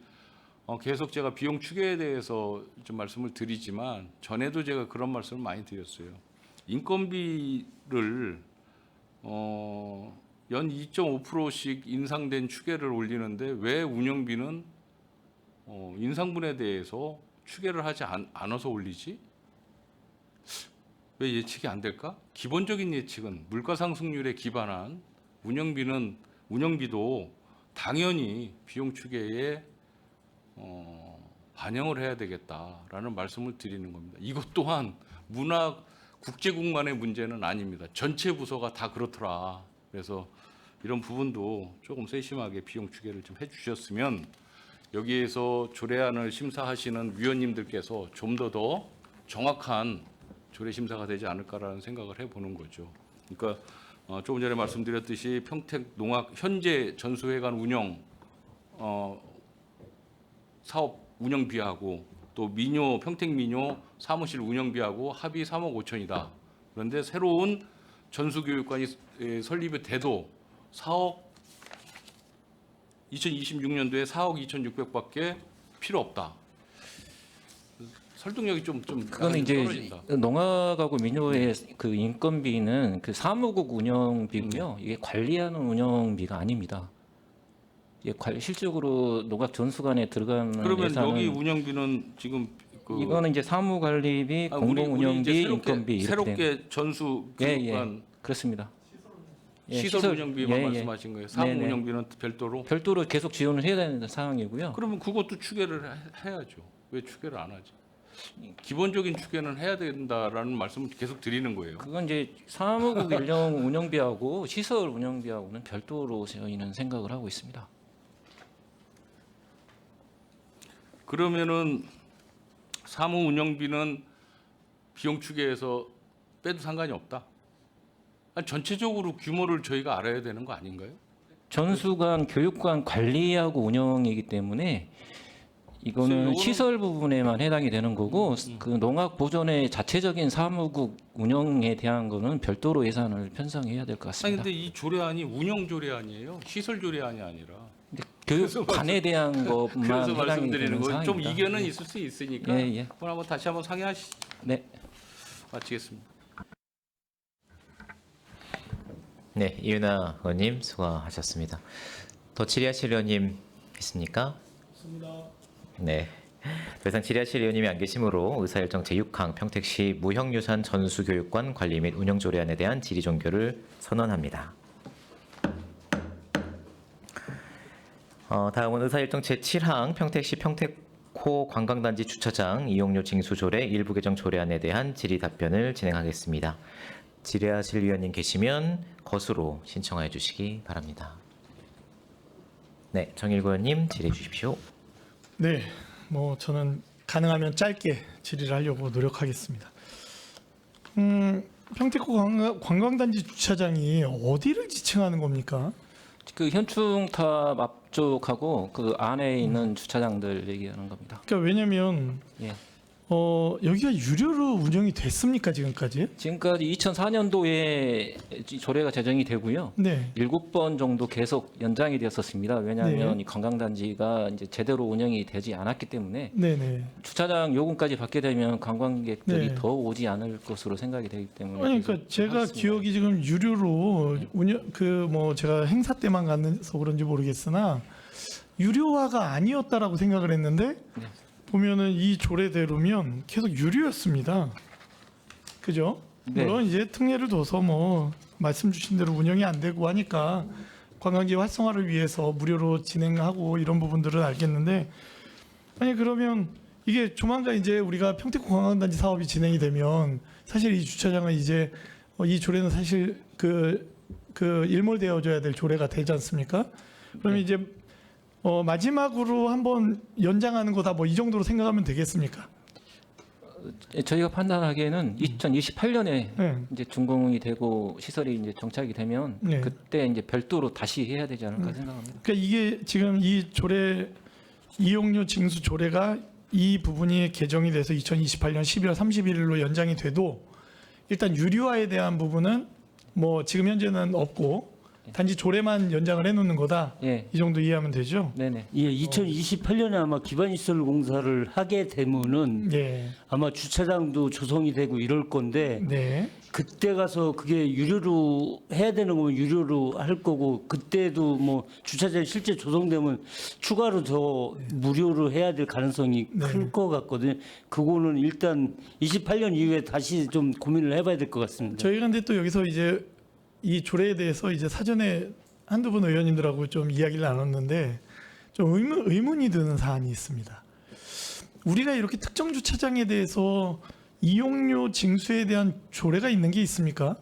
계속 제가 비용 추계에 대해서 좀 말씀을 드리지만 전에도 제가 그런 말씀을 많이 드렸어요. 인건비를 연 2.5%씩 인상된 추계를 올리는데 왜 운영비는 인상분에 대해서 추계를 하지 않아서 올리지? 왜 예측이 안 될까? 기본적인 예측은 물가 상승률에 기반한 운영비도 당연히 비용 추계에 반영을 해야 되겠다라는 말씀을 드리는 겁니다. 이것 또한 문화 국제국만의 문제는 아닙니다. 전체 부서가 다 그렇더라. 그래서 이런 부분도 조금 세심하게 비용 추계를 좀 해주셨으면 여기에서 조례안을 심사하시는 위원님들께서 좀 더 정확한 조례 심사가 되지 않을까라는 생각을 해보는 거죠. 그러니까 조금 전에 말씀드렸듯이 평택농악 현재 전수회관 운영 사업 운영비하고 또 평택민요 사무실 운영비하고 합의 3억 5천이다. 그런데 새로운 전수교육관이 설립이 돼도 2026년도에 4억 2,600밖에 필요 없다. 설득력이 좀 그거는 이제 떨어진다. 농악하고 민요의 그 인건비는 그 사무국 운영비고요. 이게 관리하는 운영비가 아닙니다. 이게 실질적으로 농악 전수관에 들어가는 그러면 예산은 여기 운영비는 지금 이거는 이제 사무관리비, 우리 공공운영비, 이제 인건비 이렇게 새롭게 전수교육관 그렇습니다. 예, 시설 운영비만 예, 예. 말씀하신 거예요. 사무 네네. 운영비는 별도로. 별도로 계속 지원을 해야 되는 상황이고요. 그러면 그것도 추계를 해야죠. 왜 추계를 안 하지? 기본적인 추계는 해야 된다라는 말씀을 계속 드리는 거예요. 그건 이제 사무국 인력 운영비하고 시설 운영비하고는 별도로 저희는 생각을 하고 있습니다. 그러면은 사무 운영비는 비용 추계에서 빼도 상관이 없다. 아니, 전체적으로 규모를 저희가 알아야 되는 거 아닌가요? 전수관, 교육관 관리하고 운영이기 때문에 이거는 이거는- 시설 부분에만 해당이 되는 거고 그 농악 보존의 자체적인 사무국 운영에 대한 거는 별도로 예산을 편성해야 될 것 아니 같습니다. 근데 이 조례안이 운영 조례안이에요. 시설 조례안이 아니라. 교육관에 대한 것만 그래서 해당이 말씀드리는 되는 거예요. 좀 사항입니다. 이견은 있을 수 있으니까 예, 예. 그럼 한번 다시 한번 상의하시. 네. 마치겠습니다. 네, 이윤아 의원님 수고하셨습니다. 더 질의하실 의원님 있습니까? 없습니다. 네. 더 이상 질의하실 의원님이 안 계시므로 의사일정 제6항 평택시 무형유산 전수교육관 관리 및 운영 조례안에 대한 질의 종결을 선언합니다. 다음은 의사일정 제7항 평택시 평택호 관광단지 주차장 이용료 징수 조례 일부 개정 조례안에 대한 질의 답변을 진행하겠습니다. 질의하실 위원님 계시면 거수로 신청하여 주시기 바랍니다. 네, 정일구 의원님 질의해 주십시오. 네, 뭐 저는 가능하면 짧게 질의를 하려고 노력하겠습니다. 평택호 관광단지 주차장이 어디를 지칭하는 겁니까? 그 현충탑 앞쪽하고 그 안에 있는 주차장들 얘기하는 겁니다. 그러니까 왜냐면 예. 여기가 유료로 운영이 됐습니까 지금까지? 지금까지 2004년도에 조례가 제정이 되고요. 네, 7번 정도 계속 연장이 되었었습니다. 왜냐하면 네. 이 관광단지가 이제 제대로 운영이 되지 않았기 때문에 네, 네. 주차장 요금까지 받게 되면 관광객들이 네. 더 오지 않을 것으로 생각이 되기 때문에 아니 그러니까 계속 제가 하겠습니다. 기억이 지금 유료로 운영 뭐 제가 행사 때만 가서 그런지 모르겠으나 유료화가 아니었다라고 생각을 했는데 네. 보면은 이 조례대로면 계속 유료였습니다. 그죠? 네. 물론 이제 특례를 둬서 뭐 말씀 주신 대로 운영이 안 되고 하니까 관광지 활성화를 위해서 무료로 진행하고 이런 부분들은 알겠는데 아니 그러면 이게 조만간 이제 우리가 평택 관광단지 사업이 진행이 되면 사실 이 주차장은 이제 이 조례는 사실 그 일몰되어져야 될 조례가 되지 않습니까? 그러면 이제 마지막으로 한번 연장하는 거다 뭐 이 정도로 생각하면 되겠습니까? 저희가 판단하기에는 2028년에 네. 이제 준공이 되고 시설이 이제 정착이 되면 네. 그때 이제 별도로 다시 해야 되지 않을까 생각합니다. 그러니까 이게 지금 이 조례 이용료 징수 조례가 이 부분이 개정이 돼서 2028년 12월 31일로 연장이 돼도 일단 유료화에 대한 부분은 뭐 지금 현재는 없고 단지 조례만 연장을 해놓는 거다. 예, 이 정도 이해하면 되죠? 네네. 예, 2028년에 아마 기반시설 공사를 하게 되면은 네. 아마 주차장도 조성이 되고 이럴 건데 네. 그때 가서 그게 유료로 해야 되는 거면 유료로 할 거고 그때도 뭐 주차장 실제 조성되면 추가로 더 무료로 해야 될 가능성이 네. 클 것 같거든요. 그거는 일단 28년 이후에 다시 좀 고민을 해봐야 될 것 같습니다. 저희가 근데 또 여기서 이제 이 조례에 대해서 이제 사전에 한두 분 의원님들하고 좀 이야기를 나눴는데 좀 의문이 드는 사안이 있습니다. 우리가 이렇게 특정 주차장에 대해서 이용료 징수에 대한 조례가 있는 게 있습니까?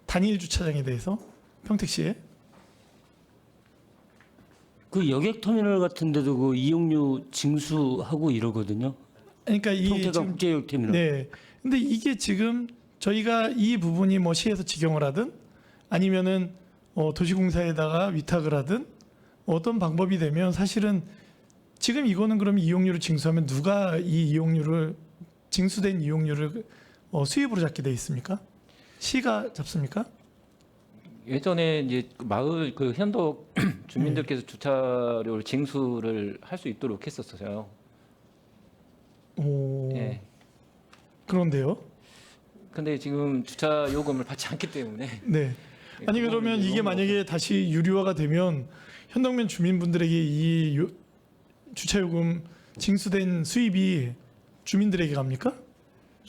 단일 주차장에 대해서 평택시에? 그 여객터미널 같은 데도 그 이용료 징수하고 이러거든요. 그러니까 이 평택 지금 국제여객터미널. 네. 근데 이게 지금 저희가 이 부분이 뭐 시에서 직영을 하든 아니면은 도시공사에다가 위탁을 하든 어떤 방법이 되면 사실은 지금 이거는 그럼 이용료를 징수하면 누가 이 이용료를 징수된 이용료를 수입으로 잡게 돼 있습니까? 시가 잡습니까? 예전에 이제 그 마을 그 현덕 주민들께서 주차료를 징수를 할 수 있도록 했었어요. 오. 예. 그런데요? 근데 지금 주차 요금을 받지 않기 때문에 네. 아니 그러면 이게 만약에 다시 유료화가 되면 현덕면 주민분들에게 이 주차요금 징수된 수입이 주민들에게 갑니까?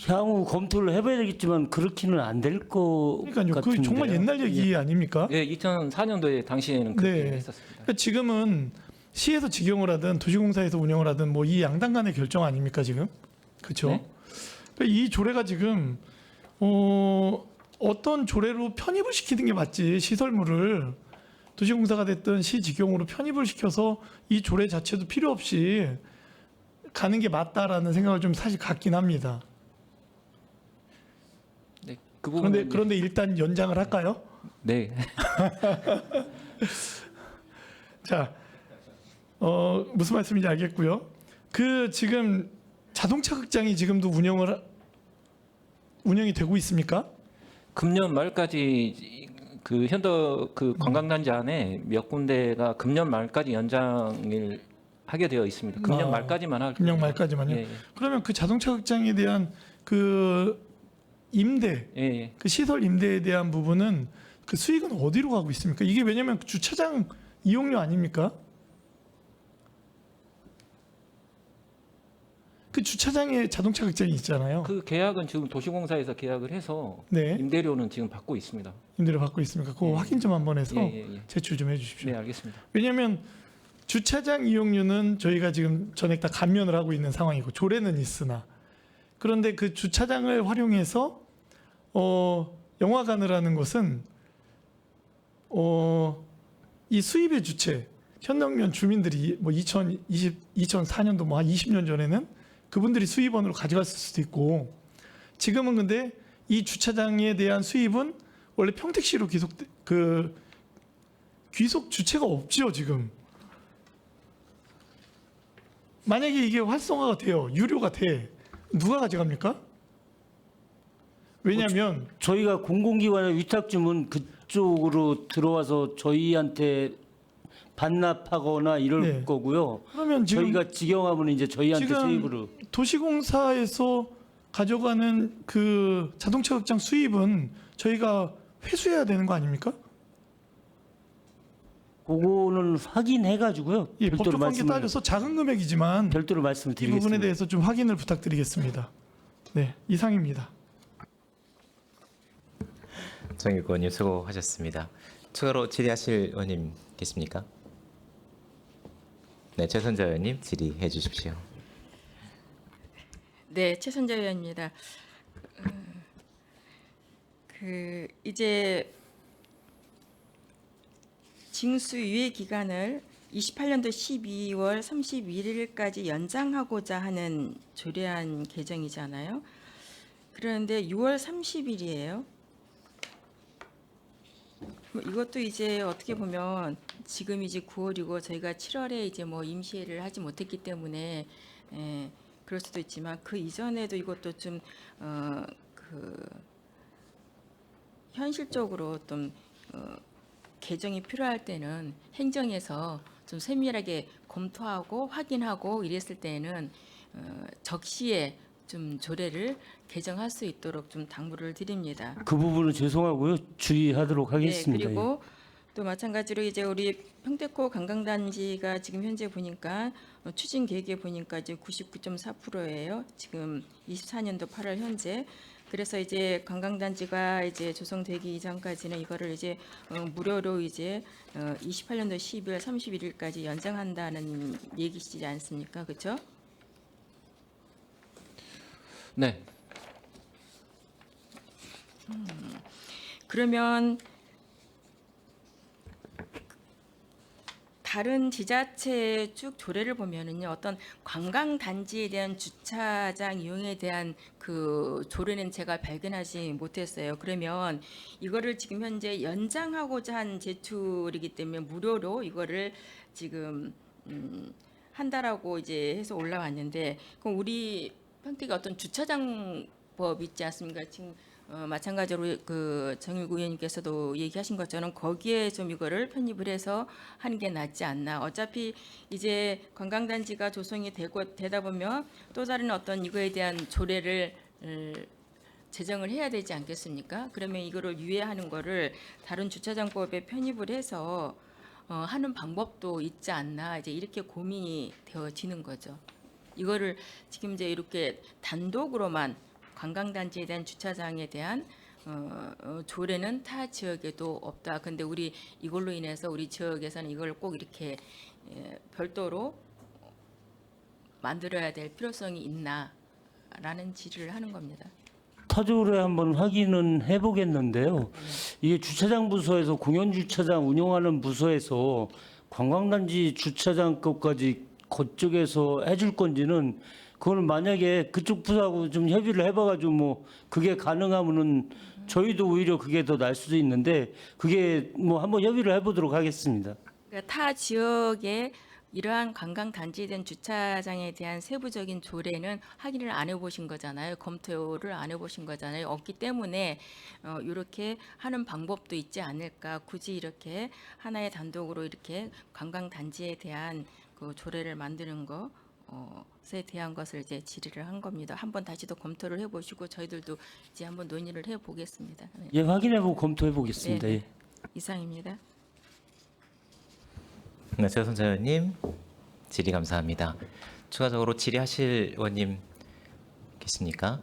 향후 검토를 해봐야 되겠지만 그렇게는 안 될 거 그러니까요. 그 같은데요. 정말 옛날 얘기 아닙니까? 예, 2004년도에 당시에는 그렇게 네. 했었습니다. 그러니까 지금은 시에서 직영을 하든 도시공사에서 운영을 하든 뭐 이 양당 간의 결정 아닙니까 지금? 그렇죠? 네. 그러니까 이 조례가 지금 어떤 조례로 편입을 시키는 게 맞지 시설물을 도시공사가 됐든 시 직영으로 편입을 시켜서 이 조례 자체도 필요 없이 가는 게 맞다라는 생각을 좀 사실 갖긴 합니다. 네, 그 부분은 그런데 일단 연장을 할까요? 네. 자, 무슨 말씀인지 알겠고요. 그 지금 자동차 극장이 지금도 운영이 되고 있습니까? 금년 말까지 그 현도 그 관광단지 안에 몇 군데가 금년 말까지 연장을 하게 되어 있습니다. 금년 아, 말까지만 할 금년 말까지만요. 예, 그러면 그 자동차 극장에 대한 그 임대, 예, 예. 그 시설 임대에 대한 부분은 그 수익은 어디로 가고 있습니까? 이게 왜냐하면 그 주차장 이용료 아닙니까? 그 주차장에 자동차 극장이 있잖아요. 그 계약은 지금 도시공사에서 계약을 해서 네, 임대료는 지금 받고 있습니다. 임대료 받고 있습니까? 그거 예. 확인 좀 한번 해서 예, 예, 예. 제출 좀 해주십시오. 네, 알겠습니다. 왜냐하면 주차장 이용료는 저희가 지금 전액 다 감면을 하고 있는 상황이고 조례는 있으나 그런데 그 주차장을 활용해서 영화관을 하는 것은 이 수입의 주체 현덕면 주민들이 뭐 2004년도 뭐 한 20년 전에는 그분들이 수입원으로 가져갔을 수도 있고 지금은 근데 이 주차장에 대한 수입은 원래 평택시로 귀속 주체가 없지요 지금. 만약에 이게 활성화가 돼요, 유료가 돼, 누가 가져갑니까? 왜냐하면 저희가 공공기관에 위탁 주면 그쪽으로 들어와서 저희한테 반납하거나 이럴 네. 거고요. 그러면 지금 저희가 직영하면 이제 저희한테 지금 세입으로. 도시공사에서 가져가는 그 자동차 극장 수입은 저희가 회수해야 되는 거 아닙니까? 그거는 확인해가지고요. 예, 별도로 법적 관계 따져서 작은 금액이지만 별도로 이 말씀드리겠습니다. 부분에 대해서 좀 확인을 부탁드리겠습니다. 네, 이상입니다. 정익 의원님 수고하셨습니다. 추가로 질의하실 의원님 계십니까? 네, 최선자 의원님 질의해 주십시오. 네, 최선재 의원입니다. 그 이제 징수 유예 기간을 28년도 12월 31일까지 연장하고자 하는 조례안 개정이잖아요. 그런데 6월 30일이에요. 이것도 이제 어떻게 보면 지금 이제 9월이고 저희가 7월에 이제 뭐 임시회를 하지 못했기 때문에 그럴 수도 있지만 그 이전에도 이것도 좀 현실적으로 좀 개정이 필요할 때는 행정에서 좀 세밀하게 검토하고 확인하고 이랬을 때는 적시에 좀 조례를 개정할 수 있도록 좀 당부를 드립니다. 그 부분은 죄송하고요. 주의하도록 하겠습니다. 네, 그리고 또 마찬가지로 이제 우리 평택호 관광단지가 지금 현재 보니까 추진 계획에 보니까 이제 99.4%예요. 지금 24년도 8월 현재. 그래서 이제 관광단지가 이제 조성되기 이전까지는 이거를 이제 무료로 이제 28년도 12월 31일까지 연장한다는 얘기시지 않습니까? 그렇죠? 네. 그러면 다른 지자체 쭉 조례를 보면은요, 어떤 관광 단지에 대한 주차장 이용에 대한 그 조례는 제가 발견하지 못했어요. 그러면 이거를 지금 현재 연장하고자 한 제출이기 때문에 무료로 이거를 지금 한다라고 이제 해서 올라왔는데, 그럼 우리 평택에 어떤 주차장법 있지 않습니까? 지금 마찬가지로 그 정일구 의원님께서도 얘기하신 것처럼 거기에 좀 이거를 편입을 해서 하는 게 낫지 않나. 어차피 이제 관광단지가 조성이 되다 보면 또 다른 어떤 이거에 대한 조례를 제정을 해야 되지 않겠습니까? 그러면 이거를 유예하는 거를 다른 주차장법에 편입을 해서 하는 방법도 있지 않나. 이제 이렇게 고민이 되어지는 거죠. 이거를 지금 이제 이렇게 단독으로만 관광단지에 대한 주차장에 대한 조례는 타 지역에도 없다. 근데 우리 이걸로 인해서 우리 지역에서는 이걸 꼭 이렇게 별도로 만들어야 될 필요성이 있나라는 질의를 하는 겁니다. 타조례 한번 확인은 해보겠는데요. 이게 주차장 부서에서 공연 주차장 운영하는 부서에서 관광단지 주차장 것까지 그쪽에서 해줄 건지는 그걸 만약에 그쪽 부서하고 좀 협의를 해봐가지고 뭐 그게 가능하면은 저희도 오히려 그게 더 날 수도 있는데 그게 뭐 한번 협의를 해보도록 하겠습니다. 그러니까 타 지역에 이러한 관광 단지에 대한 주차장에 대한 세부적인 조례는 확인을 안 해보신 거잖아요. 검토를 안 해보신 거잖아요. 없기 때문에 이렇게 하는 방법도 있지 않을까. 굳이 이렇게 하나의 단독으로 이렇게 관광 단지에 대한 그 조례를 만드는 것에 대한 것을 이제 질의를 한 겁니다. 한번 다시 더 검토를 해보시고 저희들도 이제 한번 논의를 해보겠습니다. 네. 예, 확인해보고 검토해보겠습니다. 네. 예. 이상입니다. 네, 최선재 의원님 질의 감사합니다. 추가적으로 질의하실 의원님 계십니까?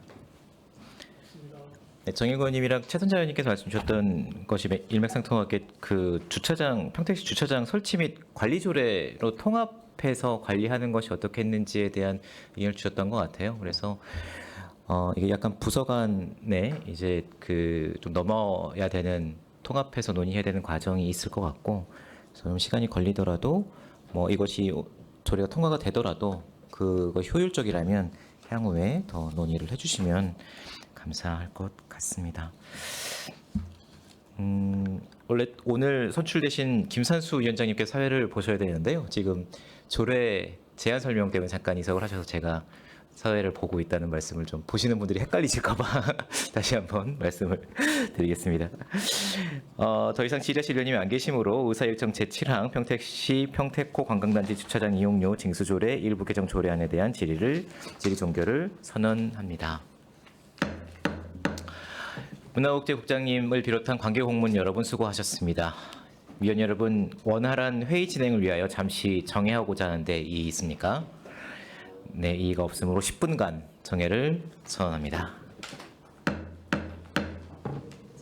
네, 정일구 의원님이랑 최선재 의원님께서 말씀 주셨던 것이 일맥상통하게 그 주차장 평택시 주차장 설치 및 관리 조례로 통합해서 관리하는 것이 어떻게 했는지에 대한 의견을 주셨던 것 같아요. 그래서 이게 약간 부서 간에 이제 그 좀 넘어야 되는 통합해서 논의해야 되는 과정이 있을 것 같고. 좀 시간이 걸리더라도 뭐 이것이 조례가 통과가 되더라도 그거 효율적이라면 향후에 더 논의를 해주시면 감사할 것 같습니다. 원래 오늘 선출되신 김산수 위원장님께 사회를 보셔야 되는데요. 지금 조례 제안 설명 때문에 잠깐 이석을 하셔서 제가 사회를 보고 있다는 말씀을 좀 보시는 분들이 헷갈리실까봐 다시 한번 말씀을 드리겠습니다. 더 이상 질의하실 의원님이 안 계시므로 의사일정 제7항 평택시 평택호 관광단지 주차장 이용료 징수조례 일부 개정 조례안에 대한 질의 종결을 선언합니다. 문화국제국장님을 비롯한 관계공무원 여러분 수고하셨습니다. 위원 여러분, 원활한 회의 진행을 위하여 잠시 정회하고자 하는데 이의 있습니까? 네, 이의가 없으므로 10분간 정회를 선언합니다.